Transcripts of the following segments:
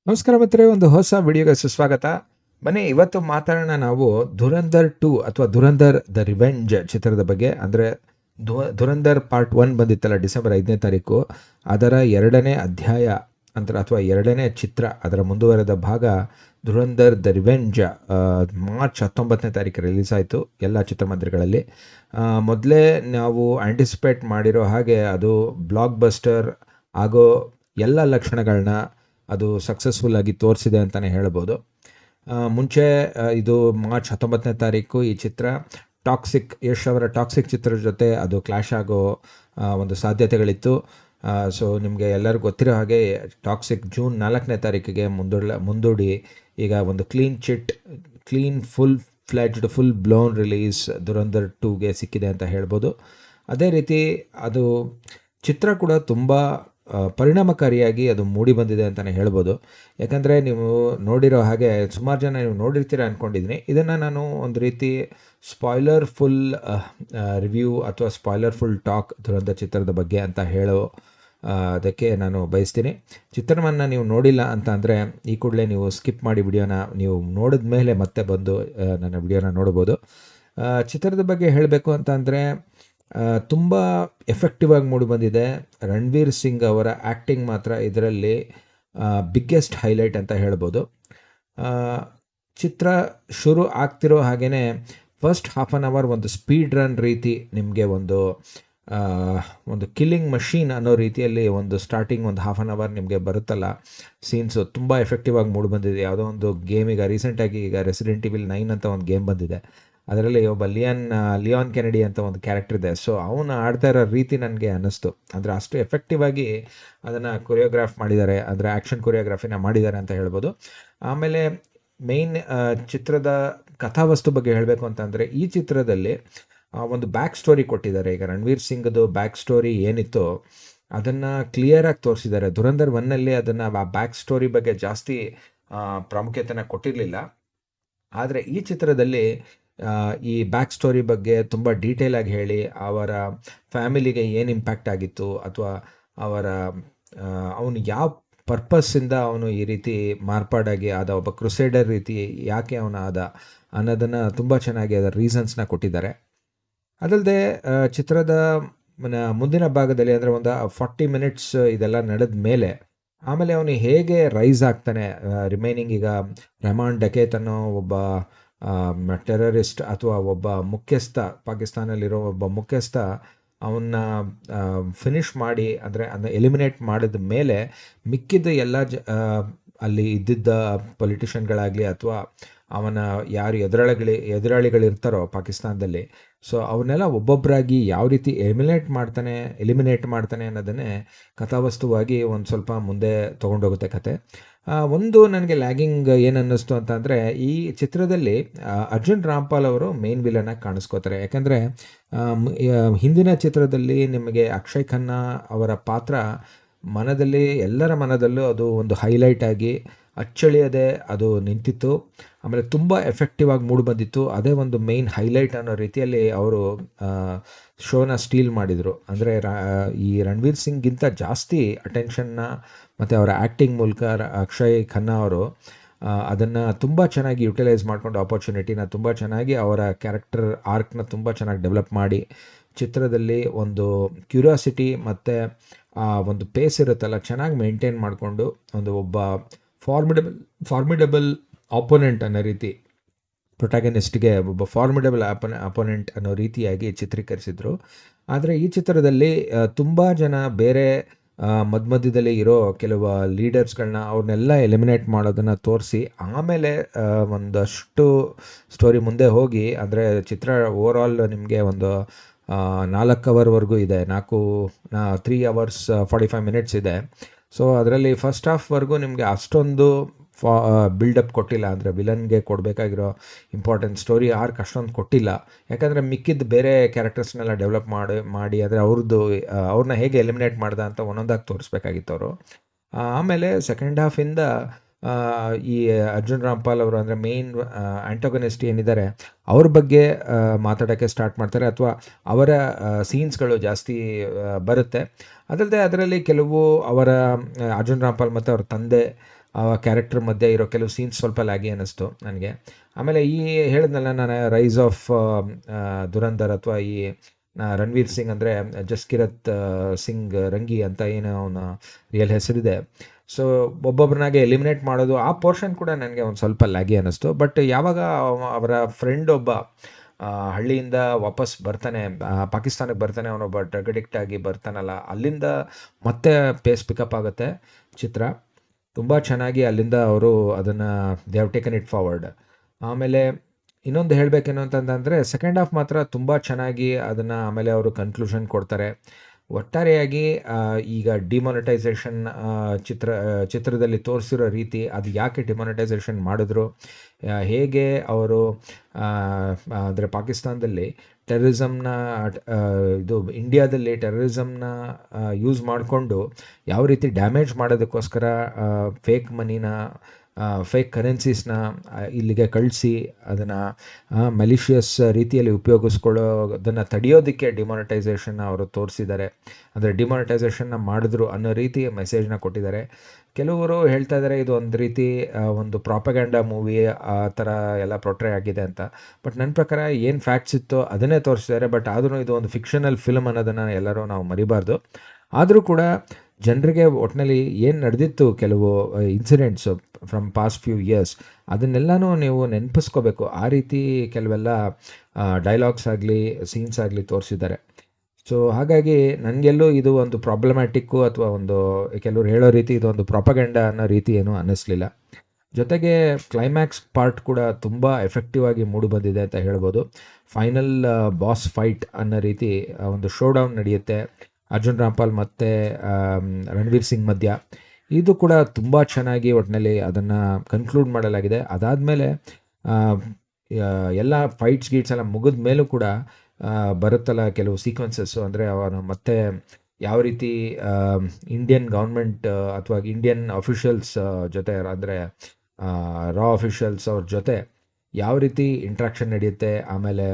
ನಮಸ್ಕಾರ ಮಿತ್ರರೇ, ಒಂದು ಹೊಸ ವಿಡಿಯೋಗೆ ಸುಸ್ವಾಗತ. ಬನ್ನಿ, ಇವತ್ತು ಮಾತಾಡೋಣ ನಾವು ಧುರಂಧರ್ 2 ಅಥವಾ ಧುರಂಧರ್ ದ ರಿವೆಂಜ್ ಚಿತ್ರದ ಬಗ್ಗೆ. ಅಂದರೆ ಧುರಂಧರ್ ಪಾರ್ಟ್ 1 ಬಂದಿತ್ತಲ್ಲ ಡಿಸೆಂಬರ್ 5ನೇ ತಾರೀಕು, ಅದರ 2ನೇ ಅಧ್ಯಾಯ ಅಥವಾ 2ನೇ ಚಿತ್ರ, ಅದರ ಮುಂದುವರೆದ ಭಾಗ ಧುರಂಧರ್ ದ ರಿವೆಂಜ್ ಮಾರ್ಚ್ 19ನೇ ತಾರೀಕು ರಿಲೀಸ್ ಆಯಿತು ಎಲ್ಲ ಚಿತ್ರಮಂದಿರಗಳಲ್ಲಿ. ಮೊದಲೇ ನಾವು ಆಂಟಿಸಿಪೇಟ್ ಮಾಡಿರೋ ಹಾಗೆ ಅದು ಬ್ಲಾಕ್ ಬಸ್ಟರ್ ಆಗೋ ಎಲ್ಲ ಲಕ್ಷಣಗಳನ್ನ ಅದು ಸಕ್ಸಸ್ಫುಲ್ ಆಗಿ ತೋರಿಸಿದೆ ಅಂತಲೇ ಹೇಳ್ಬೋದು. ಮುಂಚೆ ಇದು ಮಾರ್ಚ್ 19ನೇ ತಾರೀಕು ಈ ಚಿತ್ರ ಯಶ್ ಅವರ ಟಾಕ್ಸಿಕ್ ಚಿತ್ರದ ಜೊತೆ ಅದು ಕ್ಲಾಶ್ ಆಗೋ ಒಂದು ಸಾಧ್ಯತೆಗಳಿತ್ತು. ಸೊ ನಿಮಗೆ ಎಲ್ಲರಿಗೂ ಗೊತ್ತಿರೋ ಹಾಗೆ ಟಾಕ್ಸಿಕ್ ಜೂನ್ 4ನೇ ತಾರೀಕಿಗೆ ಮುಂದೂಡಿ ಈಗ ಒಂದು ಕ್ಲೀನ್ ಫುಲ್ ಬ್ಲೋನ್ ರಿಲೀಸ್ ಧುರಂಧರ್ 2ಗೆ ಸಿಕ್ಕಿದೆ ಅಂತ ಹೇಳ್ಬೋದು. ಅದೇ ರೀತಿ ಅದು ಚಿತ್ರ ಕೂಡ ತುಂಬ ಪರಿಣಾಮಕಾರಿಯಾಗಿ ಅದು ಮೂಡಿ ಬಂದಿದೆ ಅಂತಲೇ ಹೇಳ್ಬೋದು. ಯಾಕಂದರೆ ನೀವು ನೋಡಿರೋ ಹಾಗೆ ಸುಮಾರು ಜನ ನೀವು ನೋಡಿರ್ತೀರ ಅಂದ್ಕೊಂಡಿದ್ದೀನಿ. ಇದನ್ನು ನಾನು ಒಂದು ರೀತಿ ಸ್ಪಾಯ್ಲರ್ಫುಲ್ ರಿವ್ಯೂ ಅಥವಾ ಸ್ಪಾಯ್ಲರ್ಫುಲ್ ಟಾಕ್ ಧುರಂಧರ್ ಚಿತ್ರದ ಬಗ್ಗೆ ಅಂತ ಅದಕ್ಕೆ ನಾನು ಬಯಸ್ತೀನಿ. ಚಿತ್ರವನ್ನು ನೀವು ನೋಡಿಲ್ಲ ಅಂತ ಅಂದರೆ ಈ ಕೂಡಲೇ ನೀವು ಸ್ಕಿಪ್ ಮಾಡಿ ವಿಡಿಯೋನ ನೀವು ನೋಡಿದ ಮೇಲೆ ಮತ್ತೆ ಬಂದು ನನ್ನ ವಿಡಿಯೋನ ನೋಡ್ಬೋದು. ಚಿತ್ರದ ಬಗ್ಗೆ ಹೇಳಬೇಕು ಅಂತ ಅಂದರೆ ತುಂಬ ಎಫೆಕ್ಟಿವ್ ಆಗಿ ಮೂಡಿಬಂದಿದೆ. ರಣವೀರ್ ಸಿಂಗ್ ಅವರ ಆ್ಯಕ್ಟಿಂಗ್ ಮಾತ್ರ ಇದರಲ್ಲಿ ಬಿಗ್ಗೆಸ್ಟ್ ಹೈಲೈಟ್ ಅಂತ ಹೇಳ್ಬೋದು. ಚಿತ್ರ ಶುರು ಆಗ್ತಿರೋ ಹಾಗೇ ಫಸ್ಟ್ ಹಾಫ್ ಆನ್ ಅವರ್ ಒಂದು ಸ್ಪೀಡ್ ರನ್ ರೀತಿ ನಿಮಗೆ ಒಂದು ಕಿಲ್ಲಿಂಗ್ ಮಷೀನ್ ಅನ್ನೋ ರೀತಿಯಲ್ಲಿ ಒಂದು ಸ್ಟಾರ್ಟಿಂಗ್ ಒಂದು ಹಾಫ್ ಆನ್ ಅವರ್ ನಿಮಗೆ ಬರುತ್ತಲ್ಲ ಸೀನ್ಸು, ತುಂಬ ಎಫೆಕ್ಟಿವ್ ಆಗಿ ಮೂಡಿಬಂದಿದೆ. ಯಾವುದೋ ಒಂದು ಗೇಮ್ ಈಗ ರೀಸೆಂಟಾಗಿ ಈಗ ರೆಸಿಡೆಂಟ್ ಇವಿಲ್ 9 ಅಂತ ಒಂದು ಗೇಮ್ ಬಂದಿದೆ. ಅದರಲ್ಲಿ ಒಬ್ಬ ಲಿಯಾನ್ ಕೆನಡಿ ಅಂತ ಒಂದು ಕ್ಯಾರೆಕ್ಟರ್ ಇದೆ. ಸೊ ಅವನು ಆಡ್ತಾ ಇರೋ ರೀತಿ ನನಗೆ ಅನ್ನಿಸ್ತು. ಅಂದರೆ ಅಷ್ಟು ಎಫೆಕ್ಟಿವ್ ಆಗಿ ಅದನ್ನು ಕೊರಿಯೋಗ್ರಾಫ್ ಮಾಡಿದ್ದಾರೆ, ಅಂದರೆ ಆ್ಯಕ್ಷನ್ ಕೊರಿಯೋಗ್ರಾಫಿನ ಮಾಡಿದ್ದಾರೆ ಅಂತ ಹೇಳ್ಬೋದು. ಆಮೇಲೆ ಮೇಯ್ನ್ ಚಿತ್ರದ ಕಥಾವಸ್ತು ಬಗ್ಗೆ ಹೇಳಬೇಕು ಅಂತಂದರೆ ಈ ಚಿತ್ರದಲ್ಲಿ ಒಂದು ಬ್ಯಾಕ್ ಸ್ಟೋರಿ ಕೊಟ್ಟಿದ್ದಾರೆ. ಈಗ ರಣವೀರ್ ಸಿಂಗ್ದು ಬ್ಯಾಕ್ ಸ್ಟೋರಿ ಏನಿತ್ತು ಅದನ್ನು ಕ್ಲಿಯರಾಗಿ ತೋರಿಸಿದ್ದಾರೆ. ಧುರಂಧರ್ 1ನಲ್ಲಿ ಅದನ್ನು ಆ ಬ್ಯಾಕ್ ಸ್ಟೋರಿ ಬಗ್ಗೆ ಜಾಸ್ತಿ ಪ್ರಾಮುಖ್ಯತೆನ ಕೊಟ್ಟಿರಲಿಲ್ಲ. ಆದರೆ ಈ ಚಿತ್ರದಲ್ಲಿ ಈ ಬ್ಯಾಕ್ ಸ್ಟೋರಿ ಬಗ್ಗೆ ತುಂಬ ಡೀಟೇಲ್ ಆಗಿ ಹೇಳಿ ಅವರ ಫ್ಯಾಮಿಲಿಗೆ ಏನು ಇಂಪ್ಯಾಕ್ಟ್ ಆಗಿತ್ತು ಅಥವಾ ಅವನು ಯಾವ ಪರ್ಪಸ್ಸಿಂದ ಅವನು ಈ ರೀತಿ ಮಾರ್ಪಾಡಾಗಿ ಆದ, ಒಬ್ಬ ಕ್ರುಸೇಡರ್ ರೀತಿ ಯಾಕೆ ಅವನು ಆದ ಅನ್ನೋದನ್ನು ತುಂಬ ಚೆನ್ನಾಗಿ ಅದರ ರೀಸನ್ಸ್ನ ಕೊಟ್ಟಿದ್ದಾರೆ. ಅದಲ್ಲದೆ ಚಿತ್ರದ ಮುಂದಿನ ಭಾಗದಲ್ಲಿ ಅಂದರೆ ಒಂದು 40 ಮಿನಿಟ್ಸ್ ಇದೆಲ್ಲ ನಡೆದ ಮೇಲೆ ಆಮೇಲೆ ಅವನು ಹೇಗೆ ರೈಸ್ ಆಗ್ತಾನೆ, ರಿಮೈನಿಂಗ್ ಈಗ ರೆಹಮಾನ್ ಡಕೇತ್ ಅನ್ನೋ ಒಬ್ಬ ಟೆರರಿಸ್ಟ್ ಅಥವಾ ಒಬ್ಬ ಮುಖ್ಯಸ್ಥ, ಪಾಕಿಸ್ತಾನಲ್ಲಿರೋ ಒಬ್ಬ ಮುಖ್ಯಸ್ಥ ಅವನ್ನ ಫಿನಿಷ್ ಮಾಡಿ ಅಂದರೆ ಅದನ್ನ ಎಲಿಮಿನೇಟ್ ಮಾಡಿದ ಮೇಲೆ ಮಿಕ್ಕಿದ ಎಲ್ಲ ಅಲ್ಲಿ ಇದ್ದಿದ್ದ ಪೊಲಿಟಿಷಿಯನ್ಗಳಾಗಲಿ ಅಥವಾ ಅವನ ಯಾರು ಎದುರಾಳಿಗಳಿರ್ತಾರೋ ಪಾಕಿಸ್ತಾನದಲ್ಲಿ, ಸೊ ಅವನ್ನೆಲ್ಲ ಒಬ್ಬೊಬ್ಬರಾಗಿ ಯಾವ ರೀತಿ ಎಲಿಮಿನೇಟ್ ಮಾಡ್ತಾನೆ ಅನ್ನೋದನ್ನೇ ಕಥಾವಸ್ತುವಾಗಿ ಒಂದು ಸ್ವಲ್ಪ ಮುಂದೆ ತೊಗೊಂಡೋಗುತ್ತೆ ಕತೆ. ಒಂದು ನನಗೆ ಲ್ಯಾಗಿಂಗ್ ಏನು ಅನ್ನಿಸ್ತು ಅಂತ ಅಂದರೆ ಈ ಚಿತ್ರದಲ್ಲಿ ಅರ್ಜುನ್ ರಾಮ್ಪಾಲ್ ಅವರು ಮೇನ್ ವಿಲನ್ ಆಗಿ ಕಾಣಿಸ್ಕೋತಾರೆ. ಯಾಕಂದರೆ ಹಿಂದಿನ ಚಿತ್ರದಲ್ಲಿ ನಿಮಗೆ ಅಕ್ಷಯ್ ಖನ್ನಾ ಅವರ ಪಾತ್ರ ಎಲ್ಲರ ಮನದಲ್ಲೂ ಅದು ಒಂದು ಹೈಲೈಟ್ ಆಗಿ ಅಚ್ಚಳಿಯದೆ ಅದು ನಿಂತಿತ್ತು. ಆಮೇಲೆ ತುಂಬ ಎಫೆಕ್ಟಿವ್ ಆಗಿ ಮೂಡಿಬಂದಿತ್ತು. ಅದೇ ಒಂದು ಮೇಯ್ನ್ ಹೈಲೈಟ್ ಅನ್ನೋ ರೀತಿಯಲ್ಲಿ ಅವರು ಶೋನ ಸ್ಟೀಲ್ ಮಾಡಿದರು. ಅಂದರೆ ಈ ರಣವೀರ್ ಸಿಂಗ್ಗಿಂತ ಜಾಸ್ತಿ ಅಟೆನ್ಷನ್ನ ಮತ್ತು ಅವರ ಆ್ಯಕ್ಟಿಂಗ್ ಮೂಲಕ ಅಕ್ಷಯ್ ಖನ್ನಾ ಅವರು ಅದನ್ನು ತುಂಬ ಚೆನ್ನಾಗಿ ಯುಟಿಲೈಸ್ ಮಾಡಿಕೊಂಡು ಆಪರ್ಚುನಿಟಿನ ತುಂಬ ಚೆನ್ನಾಗಿ ಅವರ ಕ್ಯಾರೆಕ್ಟರ್ ಆರ್ಕ್ನ ತುಂಬ ಚೆನ್ನಾಗಿ ಡೆವಲಪ್ ಮಾಡಿ ಚಿತ್ರದಲ್ಲಿ ಒಂದು ಕ್ಯೂರಿಯಾಸಿಟಿ ಮತ್ತು ಒಂದು ಪೇಸ್ ಇರುತ್ತಲ್ಲ ಚೆನ್ನಾಗಿ ಮೇಂಟೈನ್ ಮಾಡಿಕೊಂಡು ಒಬ್ಬ ಫಾರ್ಮಿಡಬಲ್ ಆಪೋನೆಂಟ್ ಅನ್ನೋ ರೀತಿ, ಪ್ರೊಟ್ಯಾಗನಿಸ್ಟ್ಗೆ ಒಬ್ಬ ಫಾರ್ಮಿಡಬಲ್ ಅಪೋನೆಂಟ್ ಅನ್ನೋ ರೀತಿಯಾಗಿ ಚಿತ್ರೀಕರಿಸಿದರು. ಆದರೆ ಈ ಚಿತ್ರದಲ್ಲಿ ತುಂಬ ಜನ ಬೇರೆ ಮಧ್ಯದಲ್ಲಿ ಇರೋ ಕೆಲವು ಲೀಡರ್ಸ್ಗಳನ್ನ ಅವ್ರನ್ನೆಲ್ಲ ಎಲಿಮಿನೇಟ್ ಮಾಡೋದನ್ನು ತೋರಿಸಿ ಆಮೇಲೆ ಒಂದಷ್ಟು ಸ್ಟೋರಿ ಮುಂದೆ ಹೋಗಿ, ಅಂದರೆ ಚಿತ್ರ ಓವರಾಲ್ ನಿಮಗೆ ಒಂದು 4 ಅವರ್ವರೆಗೂ ಇದೆ, 3 hours 45 minutes ಇದೆ. ಸೊ ಅದರಲ್ಲಿ ಫಸ್ಟ್ ಹಾಫ್ವರೆಗೂ ನಿಮಗೆ ಅಷ್ಟೊಂದು ಬಿಲ್ಡಪ್ ಕೊಟ್ಟಿಲ್ಲ. ಅಂದರೆ ವಿಲನ್ಗೆ ಕೊಡಬೇಕಾಗಿರೋ ಇಂಪಾರ್ಟೆಂಟ್ ಸ್ಟೋರಿ ಆರ್ಕ್ ಅಷ್ಟೊಂದು ಕೊಟ್ಟಿಲ್ಲ. ಯಾಕಂದರೆ ಮಿಕ್ಕಿದ್ದು ಬೇರೆ ಕ್ಯಾರೆಕ್ಟರ್ಸ್ನೆಲ್ಲ ಡೆವಲಪ್ ಮಾಡಿ ಅಂದರೆ ಅವ್ರನ್ನ ಹೇಗೆ ಎಲಿಮಿನೇಟ್ ಮಾಡ್ದ ಅಂತ ಒಂದೊಂದಾಗಿ ತೋರಿಸ್ಬೇಕಾಗಿತ್ತು ಅವರು. ಆಮೇಲೆ ಸೆಕೆಂಡ್ ಹಾಫಿಂದ ಈ ಅರ್ಜುನ್ ರಾಮ್ಪಾಲ್ ಅವರು ಅಂದರೆ ಮೇನ್ ಆ್ಯಂಟೋಗನಿಸ್ಟ್ ಏನಿದ್ದಾರೆ ಅವ್ರ ಬಗ್ಗೆ ಮಾತಾಡೋಕ್ಕೆ ಸ್ಟಾರ್ಟ್ ಮಾಡ್ತಾರೆ, ಅಥವಾ ಅವರ ಸೀನ್ಸ್ಗಳು ಜಾಸ್ತಿ ಬರುತ್ತೆ. ಅದಲ್ಲದೆ ಅದರಲ್ಲಿ ಕೆಲವು ಅವರ ಅರ್ಜುನ್ ರಾಮ್ಪಾಲ್ ಮತ್ತು ಅವ್ರ ತಂದೆ ಕ್ಯಾರೆಕ್ಟರ್ ಮಧ್ಯೆ ಇರೋ ಕೆಲವು ಸೀನ್ಸ್ ಸ್ವಲ್ಪ ಲ್ಯಾಗಿ ಅನ್ನಿಸ್ತು ನನಗೆ. ಆಮೇಲೆ ಈ ಹೇಳಿದ್ನಲ್ಲ ನಾನು, ರೈಸ್ ಆಫ್ ಧುರಂಧರ್, ಅಥವಾ ಈ ರಣವೀರ್ ಸಿಂಗ್ ಅಂದರೆ ಜಸ್ಕಿರತ್ ಸಿಂಗ್ ರಂಗಿ ಅಂತ ಏನು ಅವನ ರಿಯಲ್ ಹೆಸರಿದೆ. ಸೊ ಒಬ್ಬೊಬ್ಬರನ್ನಾಗೆ ಎಲಿಮಿನೇಟ್ ಮಾಡೋದು, ಆ ಪೋರ್ಷನ್ ಕೂಡ ನನಗೆ ಒಂದು ಸ್ವಲ್ಪ ಲ್ಯಾಗಿ ಅನ್ನಿಸ್ತು. ಬಟ್ ಯಾವಾಗ ಅವರ ಫ್ರೆಂಡ್ ಒಬ್ಬ ಹಳ್ಳಿಯಿಂದ ವಾಪಸ್ ಬರ್ತಾನೆ, ಪಾಕಿಸ್ತಾನಕ್ಕೆ ಬರ್ತಾನೆ, ಅವನೊಬ್ಬ ಡ್ರಗ್ ಅಡಿಕ್ಟ್ ಆಗಿ ಬರ್ತಾನಲ್ಲ, ಅಲ್ಲಿಂದ ಮತ್ತೆ ಪೇಸ್ ಪಿಕಪ್ ಆಗುತ್ತೆ ಚಿತ್ರ. ತುಂಬ ಚೆನ್ನಾಗಿ ಅಲ್ಲಿಂದ ಅವರು ಅದನ್ನು they have taken it forward. ಆಮೇಲೆ ಇನ್ನೊಂದು ಹೇಳಬೇಕೇನು ಅಂತಂದರೆ ಸೆಕೆಂಡ್ ಹಾಫ್ ಮಾತ್ರ ತುಂಬ ಚೆನ್ನಾಗಿ ಅದನ್ನು ಆಮೇಲೆ ಅವರು ಕನ್ಕ್ಲೂಷನ್ ಕೊಡ್ತಾರೆ. ಒಟ್ಟಾರೆಯಾಗಿ ಈಗ ಡಿಮಾನಿಟೈಸೇಷನ್ ಚಿತ್ರದಲ್ಲಿ ತೋರಿಸಿರೋ ರೀತಿ, ಅದು ಯಾಕೆ ಡಿಮಾನಿಟೈಸೇಷನ್ ಮಾಡಿದ್ರು, ಹೇಗೆ ಅವರು ಅಂದರೆ ಪಾಕಿಸ್ತಾನದಲ್ಲಿ ಟೆರರಿಸಮ್ನ ಇದು ಇಂಡಿಯಾದಲ್ಲಿ ಟೆರರಿಸಮ್ನ ಯೂಸ್ ಮಾಡಿಕೊಂಡು ಯಾವ ರೀತಿ ಡ್ಯಾಮೇಜ್ ಮಾಡೋದಕ್ಕೋಸ್ಕರ ಫೇಕ್ ಮನಿನ, ಫೇಕ್ ಕರೆನ್ಸೀಸ್ನ ಇಲ್ಲಿಗೆ ಕಳಿಸಿ ಅದನ್ನು ಮೆಲಿಷಿಯಸ್ ರೀತಿಯಲ್ಲಿ ಉಪಯೋಗಿಸ್ಕೊಳ್ಳೋದನ್ನು ತಡೆಯೋದಕ್ಕೆ ಡಿಮಾನಿಟೈಸೇಷನ್ನ ಅವರು ತೋರಿಸಿದ್ದಾರೆ. ಅಂದರೆ ಡಿಮಾನಿಟೈಸೇಷನ್ನ ಮಾಡಿದ್ರು ಅನ್ನೋ ರೀತಿ ಮೆಸೇಜ್ನ ಕೊಟ್ಟಿದ್ದಾರೆ. ಕೆಲವರು ಹೇಳ್ತಾ ಇದ್ದಾರೆ ಇದು ಒಂದು ರೀತಿ ಒಂದು ಪ್ರಾಪಗ್ಯಾಂಡಾ ಮೂವಿ ಆ ಥರ ಎಲ್ಲ ಪ್ರೊಟ್ರೇ ಆಗಿದೆ ಅಂತ. ಬಟ್ ನನ್ನ ಪ್ರಕಾರ ಏನು ಫ್ಯಾಕ್ಟ್ಸ್ ಇತ್ತೋ ಅದನ್ನೇ ತೋರಿಸಿದ್ದಾರೆ. ಬಟ್ ಆದ್ರೂ ಇದು ಒಂದು ಫಿಕ್ಷನಲ್ ಫಿಲ್ಮ್ ಅನ್ನೋದನ್ನು ಎಲ್ಲರೂ ನಾವು ಮರಿಬಾರ್ದು. ಆದರೂ ಕೂಡ ಜನರಿಗೆ ಒಟ್ಟಿನಲ್ಲಿ ಏನು ನಡೆದಿತ್ತು, ಕೆಲವು incidents from past few years, ಅದನ್ನೆಲ್ಲನೂ ನೀವು ನೆನಪಿಸ್ಕೋಬೇಕು. ಆ ರೀತಿ ಕೆಲವೆಲ್ಲ ಡೈಲಾಗ್ಸ್ ಆಗಲಿ ಸೀನ್ಸ್ ಆಗಲಿ ತೋರಿಸಿದ್ದಾರೆ. ಸೊ ಹಾಗಾಗಿ ನನಗೆಲ್ಲೂ ಇದು ಒಂದು ಪ್ರಾಬ್ಲಮ್ಯಾಟಿಕ್ಕು ಅಥವಾ ಒಂದು ಕೆಲವರು ಹೇಳೋ ರೀತಿ ಇದು ಒಂದು ಪ್ರಾಪಗಂಡ ಅನ್ನೋ ರೀತಿ ಏನೂ ಅನ್ನಿಸ್ಲಿಲ್ಲ. ಜೊತೆಗೆ ಕ್ಲೈಮ್ಯಾಕ್ಸ್ ಪಾರ್ಟ್ ಕೂಡ ತುಂಬ ಎಫೆಕ್ಟಿವ್ ಆಗಿ ಮೂಡಿಬಂದಿದೆ ಅಂತ ಹೇಳ್ಬೋದು. ಫೈನಲ್ ಬಾಸ್ ಫೈಟ್ ಅನ್ನೋ ರೀತಿ ಒಂದು ಶೋ ಡೌನ್ ನಡೆಯುತ್ತೆ ಅರ್ಜುನ್ ರಾಮ್ಪಾಲ್ ಮತ್ತು ರಣವೀರ್ ಸಿಂಗ್ ಮಧ್ಯ. ಇದು ಕೂಡ ತುಂಬ ಚೆನ್ನಾಗಿ ಒಟ್ಟಿನಲ್ಲಿ ಅದನ್ನು ಕನ್ಕ್ಲೂಡ್ ಮಾಡಲಾಗಿದೆ. ಅದಾದಮೇಲೆ ಎಲ್ಲ ಫೈಟ್ಸ್ ಗೀಟ್ಸ್ ಎಲ್ಲ ಮುಗಿದ ಮೇಲೂ ಕೂಡ ಬರುತ್ತಲ್ಲ ಕೆಲವು ಸೀಕ್ವೆನ್ಸಸ್ಸು, ಅಂದರೆ ಅವನು ಮತ್ತೆ ಯಾವ ರೀತಿ ಇಂಡಿಯನ್ ಗೌರ್ಮೆಂಟ್ ಅಥವಾ ಇಂಡಿಯನ್ ಅಫಿಷಿಯಲ್ಸ್ ಜೊತೆ, ಅಂದರೆ ರಾ ಅಫಿಷಿಯಲ್ಸ್ ಅವ್ರ ಜೊತೆ ಯಾವ ರೀತಿ ಇಂಟ್ರಾಕ್ಷನ್ ನಡೆಯುತ್ತೆ, ಆಮೇಲೆ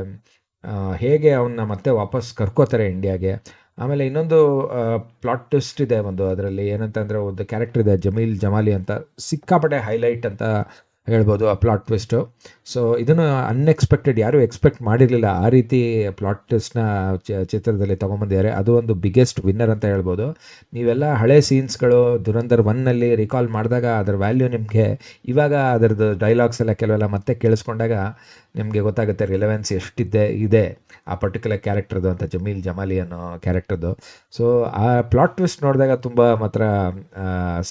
ಹೇಗೆ ಅವನ್ನ ಮತ್ತೆ ವಾಪಸ್ ಕರ್ಕೋತಾರೆ ಇಂಡಿಯಾಗೆ. ಆಮೇಲೆ ಇನ್ನೊಂದು ಪ್ಲಾಟ್ ಟ್ವಿಸ್ಟ್ ಇದೆ ಒಂದು, ಅದರಲ್ಲಿ ಏನಂತಂದರೆ ಒಂದು ಕ್ಯಾರೆಕ್ಟರ್ ಇದೆ ಜಮೀಲ್ ಜಮಾಲಿ ಅಂತ, ಸಿಕ್ಕಾಪಟ್ಟೆ ಹೈಲೈಟ್ ಅಂತ ಹೇಳ್ಬೋದು ಆ ಪ್ಲಾಟ್ ಟ್ವಿಸ್ಟು. ಸೊ ಇದನ್ನು ಅನ್ಎಕ್ಸ್ಪೆಕ್ಟೆಡ್, ಯಾರೂ ಎಕ್ಸ್ಪೆಕ್ಟ್ ಮಾಡಿರಲಿಲ್ಲ ಆ ರೀತಿ ಪ್ಲಾಟ್ ಟ್ವಿಸ್ಟ್ನ ಚಿತ್ರದಲ್ಲಿ ತೊಗೊಂಬಂದಿದ್ದಾರೆ. ಅದು ಒಂದು ಬಿಗ್ಗೆಸ್ಟ್ ವಿನ್ನರ್ ಅಂತ ಹೇಳ್ಬೋದು. ನೀವೆಲ್ಲ ಹಳೆ ಸೀನ್ಸ್ಗಳು ಧುರಂಧರ್ 1ನಲ್ಲಿ ರಿಕಾಲ್ ಮಾಡಿದಾಗ ಅದರ ವ್ಯಾಲ್ಯೂ ನಿಮಗೆ ಇವಾಗ ಅದರದ್ದು ಡೈಲಾಗ್ಸ್ ಎಲ್ಲ ಕೆಲವೆಲ್ಲ ಮತ್ತೆ ಕೇಳಿಸ್ಕೊಂಡಾಗ ನಿಮಗೆ ಗೊತ್ತಾಗುತ್ತೆ ರಿಲೆವೆನ್ಸ್ ಇದೆ ಆ ಪರ್ಟಿಕ್ಯುಲರ್ ಕ್ಯಾರೆಕ್ಟರ್ದು ಅಂತ, ಜಮೀಲ್ ಜಮಾಲಿ ಅನ್ನೋ ಕ್ಯಾರೆಕ್ಟರ್ದು. ಸೊ ಆ ಪ್ಲಾಟ್ ಟ್ವಿಸ್ಟ್ ನೋಡಿದಾಗ ತುಂಬ ಮಾತ್ರ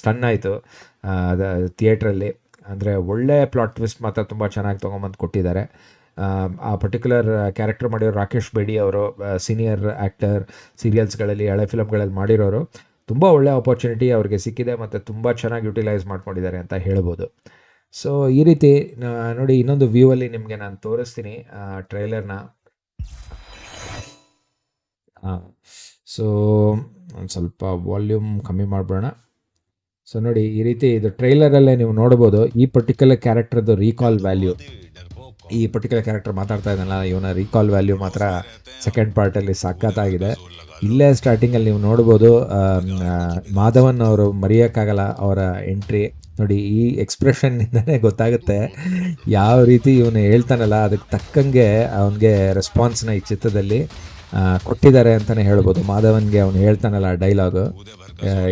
ಸ್ಟನ್ ಆಯಿತು ಥಿಯೇಟ್ರಲ್ಲಿ. ಅಂದರೆ ಒಳ್ಳೆ ಪ್ಲಾಟ್ ಟ್ವಿಸ್ಟ್ ಮಾತ್ರ ತುಂಬ ಚೆನ್ನಾಗಿ ತೊಗೊಂಬಂದು ಕೊಟ್ಟಿದ್ದಾರೆ. ಆ ಪರ್ಟಿಕ್ಯುಲರ್ ಕ್ಯಾರೆಕ್ಟರ್ ಮಾಡಿರೋ ರಾಕೇಶ್ ಬೇಡಿ ಅವರು, ಸೀನಿಯರ್ ಆ್ಯಕ್ಟರ್, ಸೀರಿಯಲ್ಸ್ಗಳಲ್ಲಿ ಹಳೆ ಫಿಲಮ್ಗಳಲ್ಲಿ ಮಾಡಿರೋರು. ತುಂಬ ಒಳ್ಳೆ ಆಪರ್ಚುನಿಟಿ ಅವ್ರಿಗೆ ಸಿಕ್ಕಿದೆ ಮತ್ತು ತುಂಬ ಚೆನ್ನಾಗಿ ಯುಟಿಲೈಸ್ ಮಾಡ್ಕೊಂಡಿದ್ದಾರೆ ಅಂತ ಹೇಳ್ಬೋದು. ಸೊ ಈ ರೀತಿ ನೋಡಿ, ಇನ್ನೊಂದು ವ್ಯೂವಲ್ಲಿ ನಿಮಗೆ ನಾನು ತೋರಿಸ್ತೀನಿ ಟ್ರೈಲರ್ನ. ಸೊ ಒಂದು ಸ್ವಲ್ಪ ವಾಲ್ಯೂಮ್ ಕಮ್ಮಿ ಮಾಡಿಬಿಡೋಣ. ಸೊ ನೋಡಿ, ಈ ರೀತಿ ಇದು ಟ್ರೈಲರಲ್ಲೇ ನೀವು ನೋಡ್ಬೋದು ಈ ಪರ್ಟಿಕ್ಯುಲರ್ ಕ್ಯಾರೆಕ್ಟರ್ದು ರೀಕಾಲ್ ವ್ಯಾಲ್ಯೂ. ಈ ಪರ್ಟಿಕ್ಯುಲರ್ ಕ್ಯಾರೆಕ್ಟರ್ ಮಾತಾಡ್ತಾ ಇದ್ದಾನಲ್ಲ, ಇವನ ರೀಕಾಲ್ ವ್ಯಾಲ್ಯೂ ಮಾತ್ರ ಸೆಕೆಂಡ್ ಪಾರ್ಟಲ್ಲಿ ಸಖತ್ತಾಗಿದೆ. ಇಲ್ಲೇ ಸ್ಟಾರ್ಟಿಂಗಲ್ಲಿ ನೀವು ನೋಡ್ಬೋದು ಮಾಧವನ್ ಅವರು ಮರೆಯೋಕ್ಕಾಗಲ್ಲ ಅವರ ಎಂಟ್ರಿ. ನೋಡಿ, ಈ ಎಕ್ಸ್ಪ್ರೆಷನ್ನಿಂದನೇ ಗೊತ್ತಾಗುತ್ತೆ ಯಾವ ರೀತಿ ಇವನು ಹೇಳ್ತಾನಲ್ಲ ಅದಕ್ಕೆ ತಕ್ಕಂಗೆ ಅವನಿಗೆ ರೆಸ್ಪಾನ್ಸ್ನ ಈ ಚಿತ್ರದಲ್ಲಿ ಕೊಟ್ಟಿದ್ದಾರೆ ಅಂತಲೇ ಹೇಳ್ಬೋದು. ಮಾಧವನ್ಗೆ ಅವನು ಹೇಳ್ತಾನಲ್ಲ ಡೈಲಾಗು,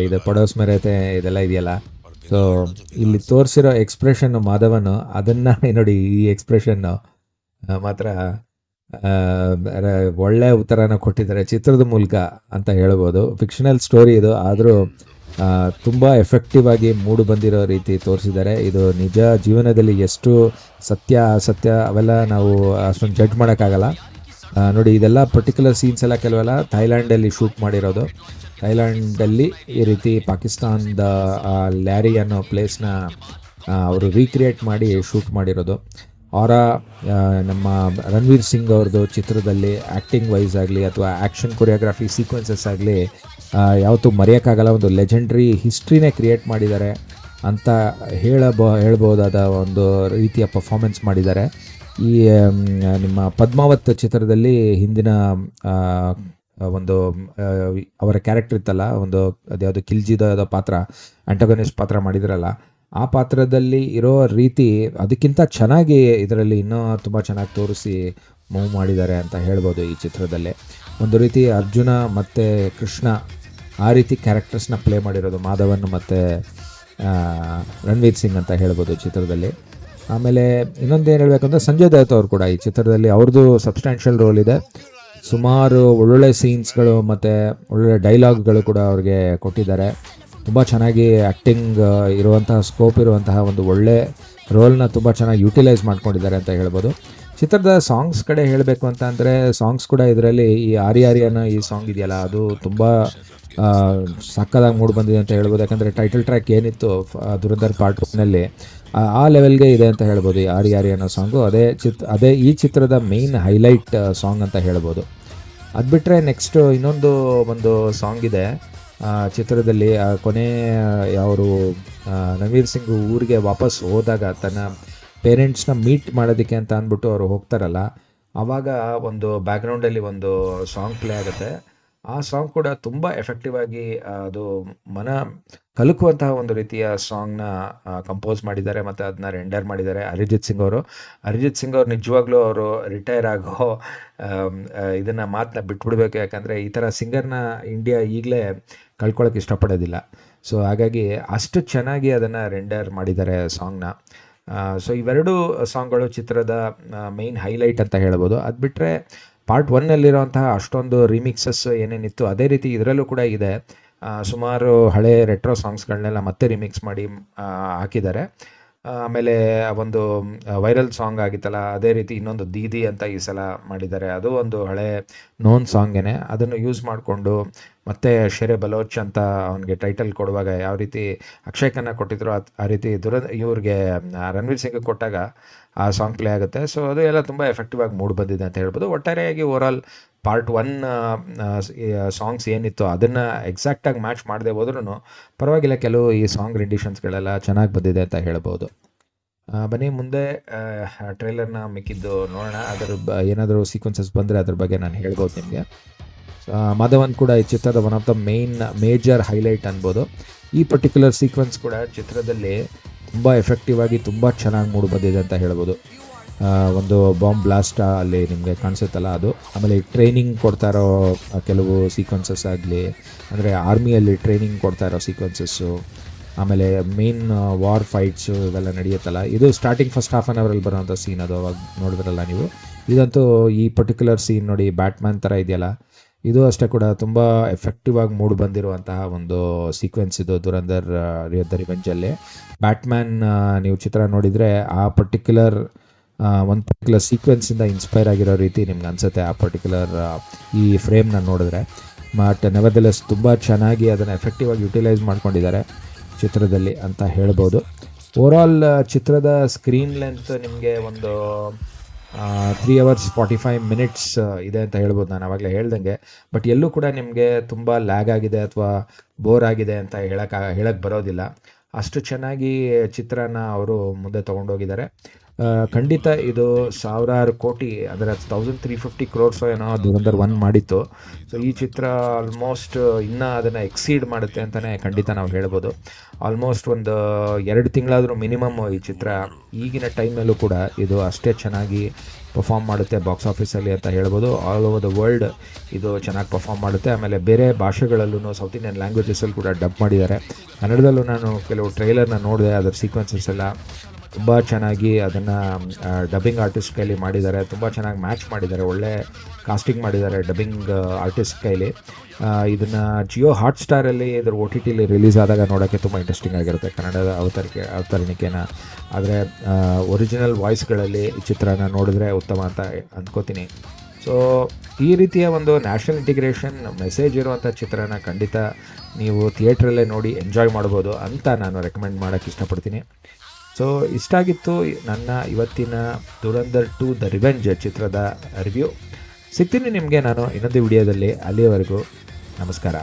ಇದು ಪಡೋಸ್ ಮೆರೆತೆ ಇದೆಲ್ಲ ಇದೆಯಲ್ಲ. ಸೊ ಇಲ್ಲಿ ತೋರಿಸಿರೋ ಎಕ್ಸ್ಪ್ರೆಷನ್ನು ಮಾಧವನು, ಅದನ್ನು ನೋಡಿ, ಈ ಎಕ್ಸ್ಪ್ರೆಷನ್ನು ಮಾತ್ರ ಒಳ್ಳೆ ಉತ್ತರನ ಕೊಟ್ಟಿದ್ದಾರೆ ಚಿತ್ರದ ಮೂಲಕ ಅಂತ ಹೇಳ್ಬೋದು. ಫಿಕ್ಷನಲ್ ಸ್ಟೋರಿ ಇದು, ಆದರೂ ತುಂಬ ಎಫೆಕ್ಟಿವ್ ಆಗಿ ಮೂಡು ಬಂದಿರೋ ರೀತಿ ತೋರಿಸಿದ್ದಾರೆ. ಇದು ನಿಜ ಜೀವನದಲ್ಲಿ ಎಷ್ಟು ಸತ್ಯ ಅಸತ್ಯ ಅವೆಲ್ಲ ನಾವು ಅಷ್ಟೊಂದು ಜಡ್ಜ್ ಮಾಡೋಕ್ಕಾಗಲ್ಲ. ನೋಡಿ, ಇದೆಲ್ಲ ಪರ್ಟಿಕ್ಯುಲರ್ ಸೀನ್ಸ್ ಎಲ್ಲ ಕೆಲವೆಲ್ಲ ಥೈಲ್ಯಾಂಡಲ್ಲಿ ಶೂಟ್ ಮಾಡಿರೋದು. ಥೈಲ್ಯಾಂಡಲ್ಲಿ ಈ ರೀತಿ ಪಾಕಿಸ್ತಾನದ ಲ್ಯಾರಿ ಅನ್ನೋ ಪ್ಲೇಸ್ನ ಅವರು ರೀಕ್ರಿಯೇಟ್ ಮಾಡಿ ಶೂಟ್ ಮಾಡಿರೋದು. ಅವರ ನಮ್ಮ ರಣವೀರ್ ಸಿಂಗ್ ಅವ್ರದ್ದು ಚಿತ್ರದಲ್ಲಿ ಆ್ಯಕ್ಟಿಂಗ್ ವೈಸ್ ಆಗಲಿ ಅಥವಾ ಆ್ಯಕ್ಷನ್ ಕೊರಿಯೋಗ್ರಫಿ ಸೀಕ್ವೆನ್ಸಸ್ ಆಗಲಿ ಯಾವತ್ತೂ ಮರೆಯೋಕ್ಕಾಗಲ್ಲ. ಒಂದು ಲೆಜೆಂಡ್ರಿ ಹಿಸ್ಟ್ರಿನೇ ಕ್ರಿಯೇಟ್ ಮಾಡಿದ್ದಾರೆ. ಅಂತ ಹೇಳ್ಬೋದಾದ ಒಂದು ರೀತಿಯ ಪರ್ಫಾರ್ಮೆನ್ಸ್ ಮಾಡಿದ್ದಾರೆ. ಈ ನಿಮ್ಮ ಪದ್ಮಾವತ್ ಚಿತ್ರದಲ್ಲಿ ಹಿಂದಿನ ಒಂದು ಅವರ ಕ್ಯಾರೆಕ್ಟರ್ ಇತ್ತಲ್ಲ, ಒಂದು ಅದ್ಯಾವುದು ಕಿಲ್ಜಿದ ಪಾತ್ರ, ಆಂಟೋಗನಿಸ್ಟ್ ಪಾತ್ರ ಮಾಡಿದ್ರಲ್ಲ, ಆ ಪಾತ್ರದಲ್ಲಿ ಇರೋ ರೀತಿ ಅದಕ್ಕಿಂತ ಚೆನ್ನಾಗಿ ಇದರಲ್ಲಿ ಇನ್ನೂ ತುಂಬ ಚೆನ್ನಾಗಿ ತೋರಿಸಿ ಮೂವ್ ಮಾಡಿದ್ದಾರೆ ಅಂತ ಹೇಳ್ಬೋದು. ಈ ಚಿತ್ರದಲ್ಲಿ ಒಂದು ರೀತಿ ಅರ್ಜುನ ಮತ್ತು ಕೃಷ್ಣ ಆ ರೀತಿ ಕ್ಯಾರೆಕ್ಟರ್ಸ್ನ ಪ್ಲೇ ಮಾಡಿರೋದು ಮಾಧವನ್ ಮತ್ತು ರಣವೀರ್ ಸಿಂಗ್ ಅಂತ ಹೇಳ್ಬೋದು ಚಿತ್ರದಲ್ಲಿ. ಆಮೇಲೆ ಇನ್ನೊಂದು ಏನು ಹೇಳಬೇಕಂದ್ರೆ ಸಂಜಯ್ ದತ್ ಅವರು ಕೂಡ ಈ ಚಿತ್ರದಲ್ಲಿ ಅವ್ರದ್ದು ಸಬ್ಸ್ಟ್ಯಾನ್ಷಿಯಲ್ ರೋಲ್ ಇದೆ. ಸುಮಾರು ಒಳ್ಳೊಳ್ಳೆ ಸೀನ್ಸ್ಗಳು ಮತ್ತು ಒಳ್ಳೊಳ್ಳೆ ಡೈಲಾಗ್ಗಳು ಕೂಡ ಅವ್ರಿಗೆ ಕೊಟ್ಟಿದ್ದಾರೆ. ತುಂಬ ಚೆನ್ನಾಗಿ ಆ್ಯಕ್ಟಿಂಗ್ ಇರುವಂತಹ ಸ್ಕೋಪ್ ಇರುವಂತಹ ಒಂದು ಒಳ್ಳೆ ರೋಲ್ನ ತುಂಬ ಚೆನ್ನಾಗಿ ಯೂಟಿಲೈಸ್ ಮಾಡ್ಕೊಂಡಿದ್ದಾರೆ ಅಂತ ಹೇಳ್ಬೋದು. ಚಿತ್ರದ ಸಾಂಗ್ಸ್ ಕಡೆ ಹೇಳಬೇಕು ಅಂತ ಅಂದರೆ ಸಾಂಗ್ಸ್ ಕೂಡ ಇದರಲ್ಲಿ ಈ ಆರ್ಯಾನ ಈ ಸಾಂಗ್ ಇದೆಯಲ್ಲ, ಅದು ತುಂಬ ಸಕ್ಕದಾಗಿ ಮೂಡಿ ಬಂದಿದೆ ಅಂತ ಹೇಳ್ಬೋದು. ಯಾಕಂದರೆ ಟೈಟಲ್ ಟ್ರ್ಯಾಕ್ ಏನಿತ್ತು ಧುರಂಧರ್ ಪಾರ್ಟ್ 1ನಲ್ಲಿ ಆ ಲೆವೆಲ್ಗೆ ಇದೆ ಅಂತ ಹೇಳ್ಬೋದು. ಈ ಆರಿ ಅನ್ನೋ ಸಾಂಗು ಅದೇ ಈ ಚಿತ್ರದ ಮೇಯ್ನ್ ಹೈಲೈಟ್ ಸಾಂಗ್ ಅಂತ ಹೇಳ್ಬೋದು. ಅದು ಬಿಟ್ಟರೆ ನೆಕ್ಸ್ಟು ಒಂದು ಸಾಂಗ್ ಇದೆ ಚಿತ್ರದಲ್ಲಿ. ಕೊನೆ ಅವರು ರಣವೀರ್ ಸಿಂಗ್ ಊರಿಗೆ ವಾಪಸ್ ಹೋದಾಗ ತನ್ನ ಪೇರೆಂಟ್ಸ್ನ ಮೀಟ್ ಮಾಡೋದಕ್ಕೆ ಅಂತ ಅಂದ್ಬಿಟ್ಟು ಅವರು ಹೋಗ್ತಾರಲ್ಲ, ಆವಾಗ ಒಂದು ಬ್ಯಾಕ್ಗ್ರೌಂಡಲ್ಲಿ ಒಂದು ಸಾಂಗ್ ಪ್ಲೇ ಆಗುತ್ತೆ. ಆ ಸಾಂಗ್ ಕೂಡ ತುಂಬ ಎಫೆಕ್ಟಿವ್ ಆಗಿ ಅದು ಮನ ಕಲುಕುವಂತಹ ಒಂದು ರೀತಿಯ ಸಾಂಗ್ನ ಕಂಪೋಸ್ ಮಾಡಿದ್ದಾರೆ ಮತ್ತು ಅದನ್ನ ರೆಂಡರ್ ಮಾಡಿದ್ದಾರೆ ಅರಿಜಿತ್ ಸಿಂಗ್ ಅವರು. ನಿಜವಾಗ್ಲೂ ಅವರು ರಿಟೈರ್ ಆಗೋ ಇದನ್ನು ಮಾತನ್ನ ಬಿಟ್ಬಿಡ್ಬೇಕು. ಯಾಕಂದರೆ ಈ ಥರ ಸಿಂಗರ್ನ ಇಂಡಿಯಾ ಈಗಲೇ ಕಳ್ಕೊಳ್ಳೋಕೆ ಇಷ್ಟಪಡೋದಿಲ್ಲ. ಸೊ ಹಾಗಾಗಿ ಅಷ್ಟು ಚೆನ್ನಾಗಿ ಅದನ್ನು ರೆಂಡರ್ ಮಾಡಿದ್ದಾರೆ ಸಾಂಗ್ನ. ಸೊ ಇವೆರಡು ಸಾಂಗ್ಗಳು ಚಿತ್ರದ ಮೇಯ್ನ್ ಹೈಲೈಟ್ ಅಂತ ಹೇಳ್ಬೋದು. ಅದು ಬಿಟ್ಟರೆ ಪಾರ್ಟ್ 1ನಲ್ಲಿರೋಂತಹ ಅಷ್ಟೊಂದು ರಿಮಿಕ್ಸಸ್ ಏನೇನಿತ್ತು ಅದೇ ರೀತಿ ಇದರಲ್ಲೂ ಕೂಡ ಇದೆ. ಸುಮಾರು ಹಳೆ ರೆಟ್ರೋ ಸಾಂಗ್ಸ್ಗಳನ್ನೆಲ್ಲ ಮತ್ತೆ ರಿಮಿಕ್ಸ್ ಮಾಡಿ ಹಾಕಿದ್ದಾರೆ. ಆಮೇಲೆ ಒಂದು ವೈರಲ್ ಸಾಂಗ್ ಆಗಿತ್ತಲ್ಲ, ಅದೇ ರೀತಿ ಇನ್ನೊಂದು ದೀದಿ ಅಂತ ಈ ಸಲ ಮಾಡಿದ್ದಾರೆ. ಅದು ಒಂದು ಹಳೆ ನೋನ್ ಸಾಂಗೇನೆ. ಅದನ್ನು ಯೂಸ್ ಮಾಡಿಕೊಂಡು ಮತ್ತೆ ಶೆರೆ ಬಲೋಚ್ ಅಂತ ಅವನಿಗೆ ಟೈಟಲ್ ಕೊಡುವಾಗ ಯಾವ ರೀತಿ ಅಕ್ಷಯ್ ಖನ್ನಾ ಕೊಟ್ಟಿದ್ರು ಆ ರೀತಿ ಇವ್ರಿಗೆ ರಣವೀರ್ ಸಿಂಗ್ ಕೊಟ್ಟಾಗ ಆ ಸಾಂಗ್ ಪ್ಲೇ ಆಗುತ್ತೆ. ಸೊ ಅದು ಎಲ್ಲ ತುಂಬ ಎಫೆಕ್ಟಿವ್ ಆಗಿ ಮೂಡಿ ಬಂದಿದೆ ಅಂತ ಹೇಳ್ಬೋದು. ಒಟ್ಟಾರೆಯಾಗಿ ಓವರಾಲ್ ಪಾರ್ಟ್ 1 ಸಾಂಗ್ಸ್ ಏನಿತ್ತು ಅದನ್ನು ಎಕ್ಸಾಕ್ಟಾಗಿ ಮ್ಯಾಚ್ ಮಾಡದೆ ಹೋದ್ರೂ ಪರವಾಗಿಲ್ಲ, ಕೆಲವು ಈ ಸಾಂಗ್ ರೆಂಡಿಷನ್ಸ್ಗಳೆಲ್ಲ ಚೆನ್ನಾಗಿ ಬಂದಿದೆ ಅಂತ ಹೇಳ್ಬೋದು. ಬನ್ನಿ ಮುಂದೆ ಟ್ರೈಲರ್ನ ಮಿಕ್ಕಿದ್ದು ನೋಡೋಣ. ಏನಾದರೂ ಸೀಕ್ವೆನ್ಸಸ್ ಬಂದರೆ ಅದ್ರ ಬಗ್ಗೆ ನಾನು ಹೇಳ್ಬೋದು ನಿಮಗೆ. ಮಾಧವನ್ ಕೂಡ ಈ ಚಿತ್ರದ one of the major highlight ಅನ್ಬೋದು. ಈ ಪರ್ಟಿಕ್ಯುಲರ್ ಸೀಕ್ವೆನ್ಸ್ ಕೂಡ ಚಿತ್ರದಲ್ಲಿ ತುಂಬ ಎಫೆಕ್ಟಿವ್ ಆಗಿ ತುಂಬ ಚೆನ್ನಾಗಿ ಮೂಡಿ ಬಂದಿದೆ ಅಂತ ಹೇಳ್ಬೋದು. ಒಂದು ಬಾಂಬ್ ಬ್ಲಾಸ್ಟ್ ಅಲ್ಲಿ ನಿಮಗೆ ಕಾಣಿಸುತ್ತಲ್ಲ ಅದು, ಆಮೇಲೆ ಟ್ರೈನಿಂಗ್ ಕೊಡ್ತಾ ಇರೋ ಕೆಲವು ಸೀಕ್ವೆನ್ಸಸ್ ಆಗಲಿ, ಅಂದರೆ ಆರ್ಮಿಯಲ್ಲಿ ಟ್ರೈನಿಂಗ್ ಕೊಡ್ತಾ ಇರೋ ಸೀಕ್ವೆನ್ಸಸ್ಸು, ಆಮೇಲೆ ಮೇನ್ ವಾರ್ ಫೈಟ್ಸು ಇವೆಲ್ಲ ನಡೆಯುತ್ತಲ್ಲ, ಇದು ಸ್ಟಾರ್ಟಿಂಗ್ ಫಸ್ಟ್ ಹಾಫ್ ಆನ್ ಅವರಲ್ಲಿ ಬರೋವಂಥ ಸೀನ್. ಅದು ಅವಾಗ ನೋಡಿದ್ರಲ್ಲ ನೀವು. ಇದಂತೂ ಈ ಪರ್ಟಿಕ್ಯುಲರ್ ಸೀನ್ ನೋಡಿ, ಬ್ಯಾಟ್ಮ್ಯಾನ್ ಥರ ಇದೆಯಲ್ಲ, ಇದು ಅಷ್ಟೇ ಕೂಡ ತುಂಬ ಎಫೆಕ್ಟಿವ್ ಆಗಿ ಮೂಡಿ ಬಂದಿರುವಂತಹ ಒಂದು ಸೀಕ್ವೆನ್ಸ್ ಇದು ಧುರಂಧರ್ ದ ರಿವೆಂಜಲ್ಲಿ. ಬ್ಯಾಟ್ಮ್ಯಾನ್ ನೀವು ಚಿತ್ರ ನೋಡಿದರೆ ಆ ಪರ್ಟಿಕ್ಯುಲರ್ ಸೀಕ್ವೆನ್ಸಿಂದ ಇನ್ಸ್ಪೈರ್ ಆಗಿರೋ ರೀತಿ ನಿಮ್ಗೆ ಅನಿಸುತ್ತೆ ಆ ಪರ್ಟಿಕ್ಯುಲರ್ ಈ ಫ್ರೇಮ್ನ ನೋಡಿದ್ರೆ. ಬಟ್ ನೆವರ್ದೆಲೆಸ್ ತುಂಬ ಚೆನ್ನಾಗಿ ಅದನ್ನು ಎಫೆಕ್ಟಿವ್ ಆಗಿ ಯುಟಿಲೈಸ್ ಮಾಡ್ಕೊಂಡಿದ್ದಾರೆ ಚಿತ್ರದಲ್ಲಿ ಅಂತ ಹೇಳ್ಬೋದು. ಓವರಾಲ್ ಚಿತ್ರದ ಸ್ಕ್ರೀನ್ ಲೆಂತ್ ನಿಮಗೆ ಒಂದು 3 hours 45 minutes ಇದೆ ಅಂತ ಹೇಳ್ಬೋದು. ನಾನು ಆವಾಗಲೇ ಹೇಳ್ದಂಗೆ. ಬಟ್ ಎಲ್ಲೂ ಕೂಡ ನಿಮಗೆ ತುಂಬ ಲ್ಯಾಗ್ ಆಗಿದೆ ಅಥವಾ ಬೋರ್ ಆಗಿದೆ ಅಂತ ಹೇಳಕ್ಕೆ ಬರೋದಿಲ್ಲ. ಅಷ್ಟು ಚೆನ್ನಾಗಿ ಚಿತ್ರನ ಅವರು ಮುಂದೆ ತೊಗೊಂಡೋಗಿದ್ದಾರೆ. ಖಂಡಿತ ಇದು ಸಾವಿರಾರು ಕೋಟಿ, ಅಂದರೆ 1350 crores ಏನೋ ಧುರಂಧರ್ 1 ಮಾಡಿತ್ತು. ಸೊ ಈ ಚಿತ್ರ ಆಲ್ಮೋಸ್ಟ್ ಇನ್ನೂ ಅದನ್ನು ಎಕ್ಸೀಡ್ ಮಾಡುತ್ತೆ ಅಂತಲೇ ಖಂಡಿತ ನಾವು ಹೇಳ್ಬೋದು. ಆಲ್ಮೋಸ್ಟ್ ಒಂದು 2 ತಿಂಗಳಾದರೂ ಮಿನಿಮಮ್ ಈ ಚಿತ್ರ ಈಗಿನ ಟೈಮಲ್ಲೂ ಕೂಡ ಇದು ಅಷ್ಟೇ ಚೆನ್ನಾಗಿ ಪರ್ಫಾರ್ಮ್ ಮಾಡುತ್ತೆ ಬಾಕ್ಸ್ ಆಫೀಸಲ್ಲಿ ಅಂತ ಹೇಳ್ಬೋದು. ಆಲ್ ಓವರ್ ದ ವರ್ಲ್ಡ್ ಇದು ಚೆನ್ನಾಗಿ ಪರ್ಫಾರ್ಮ್ ಮಾಡುತ್ತೆ. ಆಮೇಲೆ ಬೇರೆ ಭಾಷೆಗಳಲ್ಲೂ ಸೌತ್ ಇಂಡಿಯನ್ ಲ್ಯಾಂಗ್ವೇಜಸಲ್ಲಿ ಕೂಡ ಡಬ್ ಮಾಡಿದ್ದಾರೆ. ಕನ್ನಡದಲ್ಲೂ ನಾನು ಕೆಲವು ಟ್ರೈಲರ್ನ ನೋಡಿದೆ, ಅದರ ಸೀಕ್ವೆನ್ಸಸ್ ಎಲ್ಲ ತುಂಬ ಚೆನ್ನಾಗಿ ಅದನ್ನು ಡಬ್ಬಿಂಗ್ ಆರ್ಟಿಸ್ಟ್ ಕೈಲಿ ಮಾಡಿದ್ದಾರೆ. ತುಂಬ ಚೆನ್ನಾಗಿ ಮ್ಯಾಚ್ ಮಾಡಿದ್ದಾರೆ, ಒಳ್ಳೆ ಕಾಸ್ಟಿಂಗ್ ಮಾಡಿದ್ದಾರೆ ಡಬ್ಬಿಂಗ್ ಆರ್ಟಿಸ್ಟ್ ಕೈಲಿ. ಇದನ್ನು ಜಿಯೋ ಹಾಟ್ಸ್ಟಾರಲ್ಲಿ ಇದರ OTTಲಿ ರಿಲೀಸ್ ಆದಾಗ ನೋಡೋಕ್ಕೆ ತುಂಬ ಇಂಟ್ರೆಸ್ಟಿಂಗ್ ಆಗಿರುತ್ತೆ ಕನ್ನಡದ ಅವತರಣಿಕೆನ. ಆದರೆ ಒರಿಜಿನಲ್ ವಾಯ್ಸ್ಗಳಲ್ಲಿ ಈ ಚಿತ್ರನ ನೋಡಿದ್ರೆ ಉತ್ತಮ ಅಂತ ಅಂದ್ಕೋತೀನಿ. ಸೊ ಈ ರೀತಿಯ ಒಂದು ನ್ಯಾಷನಲ್ ಇಂಟಿಗ್ರೇಷನ್ ಮೆಸೇಜ್ ಇರುವಂಥ ಚಿತ್ರನ ಖಂಡಿತ ನೀವು ಥಿಯೇಟ್ರಲ್ಲೇ ನೋಡಿ ಎಂಜಾಯ್ ಮಾಡ್ಬೋದು ಅಂತ ನಾನು ರೆಕಮೆಂಡ್ ಮಾಡೋಕ್ಕೆ ಇಷ್ಟಪಡ್ತೀನಿ. ಸೊ ಇಷ್ಟಾಗಿತ್ತು ನನ್ನ ಇವತ್ತಿನ ಧುರಂಧರ್ 2 ದ ರಿವೆಂಜ್ ಚಿತ್ರದ ರಿವ್ಯೂ. ಸಿಗ್ತೀನಿ ನಿಮಗೆ ನಾನು ಇನ್ನೊಂದು ವಿಡಿಯೋದಲ್ಲಿ. ಅಲ್ಲಿಯವರೆಗೂ ನಮಸ್ಕಾರ.